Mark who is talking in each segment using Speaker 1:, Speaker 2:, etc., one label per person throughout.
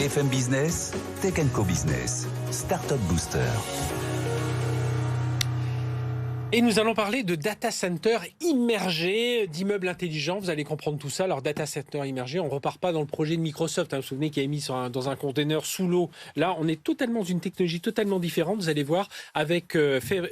Speaker 1: BFM Business, Tech Co Business, Startup Booster.
Speaker 2: Et nous allons parler de data center immergé, d'immeubles intelligents. Vous allez comprendre tout ça. Alors, data center immergé, on ne repart pas dans le projet de Microsoft. Vous vous souvenez qu'il a mis dans un container sous l'eau. Là, on est totalement dans une technologie totalement différente. Vous allez voir avec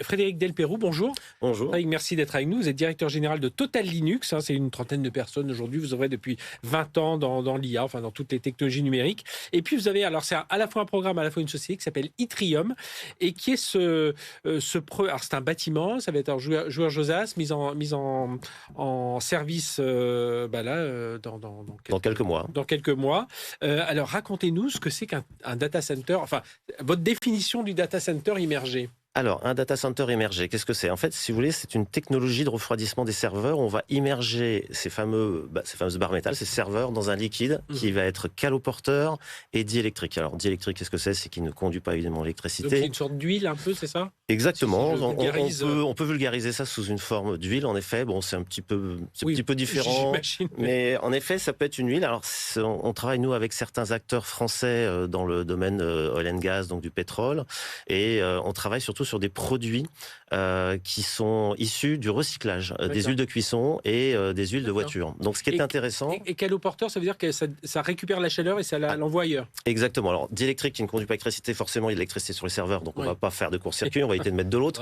Speaker 2: Frédéric Delperroux. Bonjour.
Speaker 3: Bonjour.
Speaker 2: Frédéric, merci d'être avec nous. Vous êtes directeur général de Total Linux. C'est une trentaine de personnes aujourd'hui. Vous œuvrez depuis 20 ans dans l'IA, enfin dans toutes les technologies numériques. Et puis, vous avez, alors c'est à la fois un programme, à la fois une société qui s'appelle Itrium et qui est alors c'est un bâtiment. Ça va être un joueur Josas mis en service
Speaker 3: dans quelques mois.
Speaker 2: Dans quelques mois. Alors racontez-nous ce que c'est qu'un data center, enfin votre définition du data center immergé.
Speaker 3: Alors, un data center immergé, qu'est-ce que c'est ? En fait, si vous voulez, c'est une technologie de refroidissement des serveurs. On va immerger ces fameuses barres métal, ces serveurs, dans un liquide qui va être caloporteur et diélectrique. Alors, diélectrique, qu'est-ce que c'est ? C'est qu'il ne conduit pas évidemment l'électricité.
Speaker 2: Donc, c'est une sorte d'huile un peu, c'est ça ?
Speaker 3: Exactement.
Speaker 2: Si
Speaker 3: on peut vulgariser ça sous une forme d'huile. En effet, bon, c'est un petit peu différent. Mais en effet, ça peut être une huile. Alors, on travaille, nous, avec certains acteurs français dans le domaine oil and gas, donc du pétrole. Et on travaille surtout sur des produits qui sont issus du recyclage des huiles de cuisson et des huiles de voiture. Donc, ce qui est intéressant...
Speaker 2: Et caloporteur, ça veut dire que ça récupère la chaleur et ça l'envoie ailleurs.
Speaker 3: Exactement. Alors, diélectrique qui ne conduit pas l'électricité, forcément, il y a de l'électricité sur les serveurs, donc on ne va pas faire de court-circuit, on va éviter de mettre de l'eau,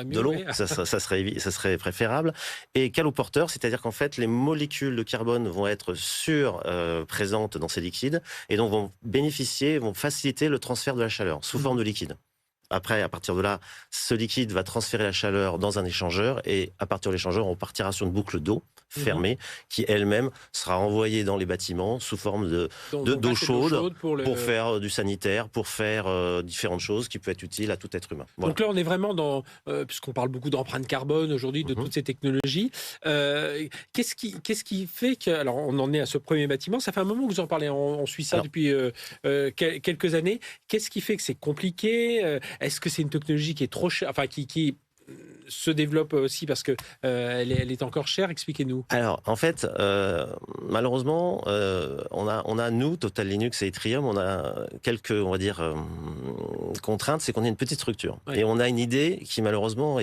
Speaker 3: ça serait préférable. Et caloporteur, c'est-à-dire qu'en fait, les molécules de carbone vont être présentes dans ces liquides et donc vont faciliter le transfert de la chaleur sous forme de liquide. Après, à partir de là, ce liquide va transférer la chaleur dans un échangeur et à partir de l'échangeur, on partira sur une boucle d'eau fermée qui elle-même sera envoyée dans les bâtiments sous forme d'eau chaude pour faire du sanitaire, pour faire différentes choses qui peuvent être utiles à tout être humain. Voilà.
Speaker 2: Donc là, on est vraiment dans, puisqu'on parle beaucoup d'empreinte carbone aujourd'hui, de toutes ces technologies, qu'est-ce qui fait que, alors on en est à ce premier bâtiment, ça fait un moment que vous en parlez, on suit ça depuis quelques années, qu'est-ce qui fait que c'est compliqué ? Est-ce que c'est une technologie qui est trop chère, enfin qui se développe aussi parce que elle est encore chère? Expliquez-nous.
Speaker 3: Alors, en fait, malheureusement, on a nous, Total Linux et Itrium, on a quelques, on va dire, contraintes, c'est qu'on est une petite structure. Ouais. Et on a une idée qui, malheureusement,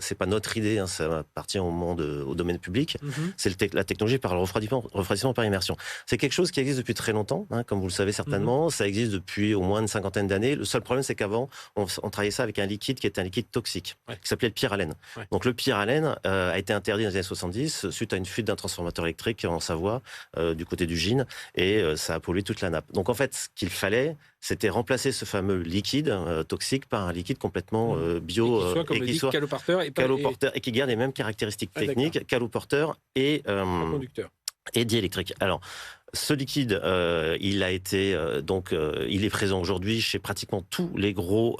Speaker 3: c'est pas notre idée, hein, ça appartient au domaine public, c'est la technologie par le refroidissement par immersion. C'est quelque chose qui existe depuis très longtemps, hein, comme vous le savez certainement, ça existe depuis au moins une cinquantaine d'années. Le seul problème, c'est qu'avant, on travaillait ça avec un liquide qui était un liquide toxique, qui s'appelait le pyralène. Ouais. Donc le pyralène a été interdit dans les années 70 suite à une fuite d'un transformateur électrique en Savoie, du côté du Gine, et ça a pollué toute la nappe. Donc en fait, ce qu'il fallait, c'était remplacer ce fameux liquide toxique par un liquide complètement bio,
Speaker 2: et qui soit caloporteur
Speaker 3: et qui garde les mêmes caractéristiques techniques, caloporteur et
Speaker 2: conducteur.
Speaker 3: Et diélectrique. Alors, ce liquide, il est présent aujourd'hui chez pratiquement tous les gros,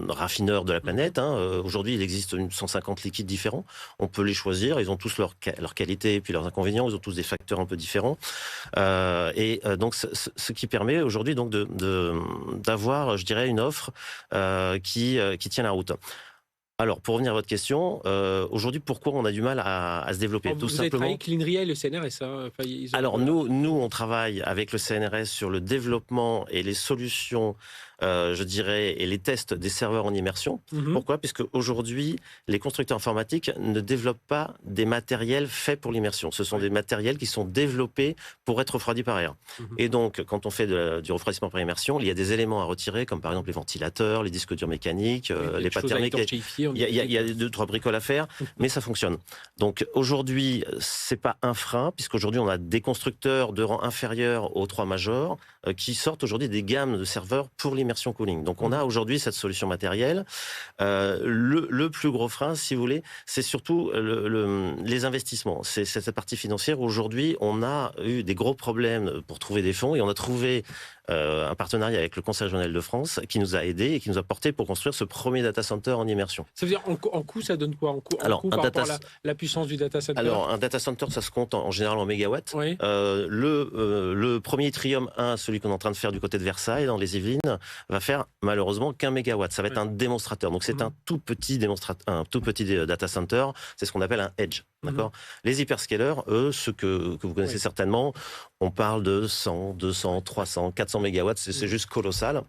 Speaker 3: raffineurs de la planète. Hein. Aujourd'hui, il existe 150 liquides différents. On peut les choisir. Ils ont tous leur qualité et puis leurs inconvénients. Ils ont tous des facteurs un peu différents. Donc, ce qui permet aujourd'hui donc d'avoir, je dirais, une offre qui tient la route. Alors, pour revenir à votre question, aujourd'hui, pourquoi on a du mal à se développer ?
Speaker 2: Tout simplement. Vous avez travaillé avec l'INRIA et le CNRS.
Speaker 3: Alors, nous, on travaille avec le CNRS sur le développement et les solutions, et les tests des serveurs en immersion. Pourquoi ? Puisque aujourd'hui, les constructeurs informatiques ne développent pas des matériels faits pour l'immersion. Ce sont des matériels qui sont développés pour être refroidis par air. Et donc, quand on fait du refroidissement par immersion, il y a des éléments à retirer, comme par exemple les ventilateurs, les disques durs mécaniques, les pâtes thermiques. Il y a 2-3 bricoles à faire, mais ça fonctionne. Donc aujourd'hui, c'est pas un frein, puisqu'aujourd'hui on a des constructeurs de rang inférieur aux 3 majors qui sortent aujourd'hui des gammes de serveurs pour l'immersion cooling. Donc on a aujourd'hui cette solution matérielle. Le plus gros frein, si vous voulez, c'est surtout les investissements. C'est cette partie financière. Aujourd'hui, on a eu des gros problèmes pour trouver des fonds et on a trouvé un partenariat avec le Conseil régional de France qui nous a aidés et qui nous a porté pour construire ce premier data center en immersion.
Speaker 2: Ça veut dire en coût, ça donne quoi en coût par rapport à la puissance du data center?
Speaker 3: Alors, un data center, ça se compte en général en mégawatts.
Speaker 2: Oui.
Speaker 3: Le premier Itrium 1, celui qu'on est en train de faire du côté de Versailles, dans les Yvelines, va faire malheureusement qu'un mégawatt. Ça va être un démonstrateur. Donc, c'est un tout petit data center. C'est ce qu'on appelle un edge. D'accord. Les hyperscalers, eux, ceux que vous connaissez certainement, on parle de 100, 200, 300, 400 mégawatts, c'est juste colossal.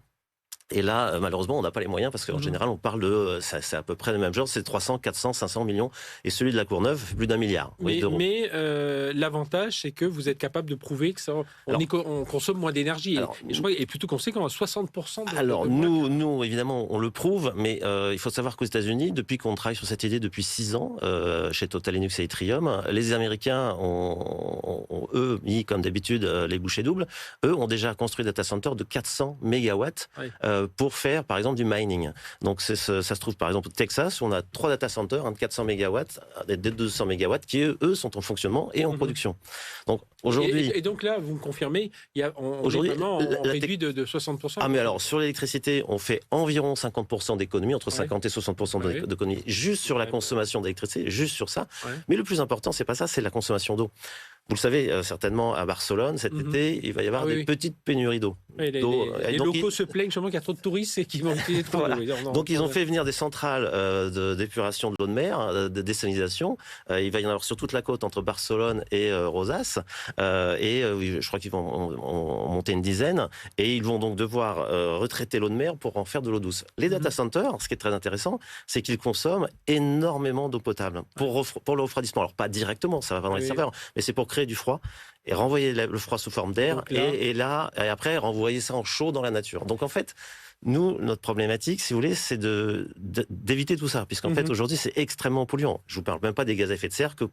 Speaker 3: Et là, malheureusement, on n'a pas les moyens parce qu'en général, on parle de, c'est à peu près le même genre, c'est 300, 400, 500 millions. Et celui de la Courneuve fait plus d'1 milliard d'euros.
Speaker 2: Mais l'avantage, c'est que vous êtes capable de prouver que on consomme moins d'énergie. Et je crois est plutôt conséquent, à 60%.
Speaker 3: Nous, évidemment, on le prouve, mais il faut savoir qu'aux États-Unis, depuis qu'on travaille sur cette idée depuis 6 ans, chez Total Linux et Itrium, les Américains ont eux, mis comme d'habitude les bouchées doubles. Eux ont déjà construit des data centers de 400 mégawatts. Pour faire, par exemple, du mining. Donc, ça se trouve, par exemple, au Texas, où on a 3 data centers, un de 400 mégawatts, des 200 mégawatts, qui, eux, sont en fonctionnement et en production. Donc, aujourd'hui...
Speaker 2: Et donc là, vous me confirmez, on réduit de 60%.
Speaker 3: Ah, mais alors, sur l'électricité, on fait environ 50% d'économie, entre 50 et 60% d'économie, juste sur la consommation d'électricité, juste sur ça. Mais le plus important, c'est pas ça, c'est la consommation d'eau. Vous le savez certainement, à Barcelone, cet été, il va y avoir des petites pénuries d'eau.
Speaker 2: Les locaux se plaignent justement qu'il y a trop de touristes et qu'ils vont utiliser trop d'eau.
Speaker 3: Donc ils ont fait venir des centrales d'épuration de l'eau de mer, de dessalination. Il va y en avoir sur toute la côte entre Barcelone et Rosas. Je crois qu'ils vont monter une dizaine. Et ils vont donc devoir retraiter l'eau de mer pour en faire de l'eau douce. Les data centers, ce qui est très intéressant, c'est qu'ils consomment énormément d'eau potable pour le refroidissement. Alors pas directement, ça va pas dans les serveurs, mais c'est pour créer du froid et renvoyer le froid sous forme d'air et après renvoyer ça en chaud dans la nature. Donc en fait, nous, notre problématique, si vous voulez, c'est d'éviter tout ça, puisqu'en fait, aujourd'hui, c'est extrêmement polluant. Je ne vous parle même pas des gaz à effet de serre que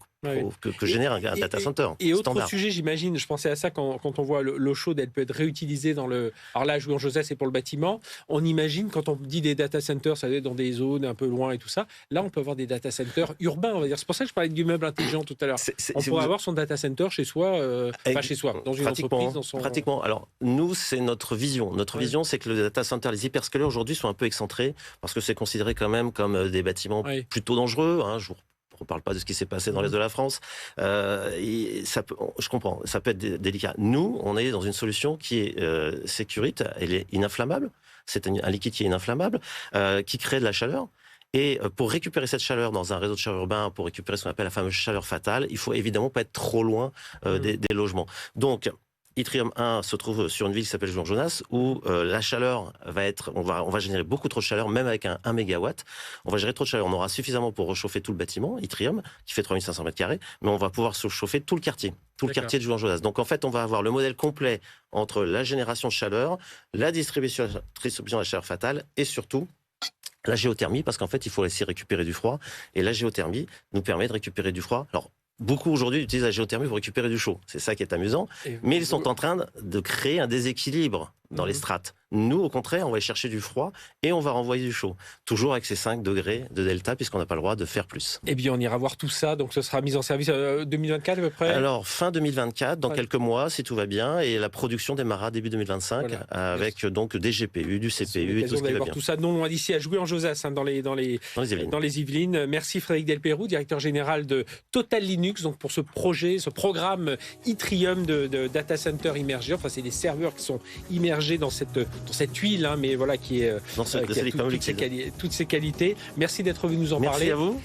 Speaker 3: génère un data center.
Speaker 2: Et autre sujet, j'imagine, je pensais à ça quand on voit l'eau chaude, elle peut être réutilisée dans le... Alors là, Jouy-en-Josas, c'est pour le bâtiment. On imagine, quand on dit des data centers, ça doit être dans des zones un peu loin et tout ça. Là, on peut avoir des data centers urbains, on va dire. C'est pour ça que je parlais du meuble intelligent tout à l'heure. On pourrait avoir son data center chez soi, pas chez soi, dans une entreprise.
Speaker 3: Pratiquement. Alors, nous, c'est notre vision. Notre vision, c'est que le data center, les hyperscalers aujourd'hui sont un peu excentrés parce que c'est considéré quand même comme des bâtiments plutôt dangereux. Je ne parle pas de ce qui s'est passé dans l'est de la France. Je comprends, ça peut être délicat. Nous, on est dans une solution qui est sécurite, elle est ininflammable. C'est un liquide qui est ininflammable, qui crée de la chaleur. Et pour récupérer cette chaleur dans un réseau de chaleur urbain, pour récupérer ce qu'on appelle la fameuse chaleur fatale, il faut évidemment pas être trop loin des logements. Donc, Itrium 1 se trouve sur une ville qui s'appelle Jouy-en-Josas où la chaleur va être... On va générer beaucoup trop de chaleur, même avec un mégawatt. On va générer trop de chaleur. On aura suffisamment pour réchauffer tout le bâtiment, Itrium, qui fait 3500 m², mais on va pouvoir chauffer tout le quartier. Tout le quartier de Jouy-en-Josas. Donc en fait, on va avoir le modèle complet entre la génération de chaleur, la distribution de la chaleur fatale et surtout la géothermie, parce qu'en fait, il faut laisser récupérer du froid. Et la géothermie nous permet de récupérer du froid. Alors, beaucoup aujourd'hui utilisent la géothermie pour récupérer du chaud. C'est ça qui est amusant. Mais ils sont en train de créer un déséquilibre dans les strates. Nous, au contraire, on va chercher du froid et on va renvoyer du chaud. Toujours avec ces 5 degrés de delta, puisqu'on n'a pas le droit de faire plus.
Speaker 2: Eh bien, on ira voir tout ça. Donc, ce sera mis en service 2024 à peu près.
Speaker 3: Alors, fin 2024, dans quelques mois, si tout va bien. Et la production démarrera début 2025 avec donc des GPU, du CPU et tout ce qui va bien.
Speaker 2: Tout ça non loin d'ici, à Jouy-en-Josas, dans les Yvelines. Merci Frédéric Delpeyroux, directeur général de Total Linux, donc pour ce projet, ce programme Itrium de data center immergé. Enfin, c'est des serveurs qui sont immergés dans cette huile, mais voilà, qui a toutes ces qualités. Merci d'être venu nous en parler.
Speaker 3: Merci à vous.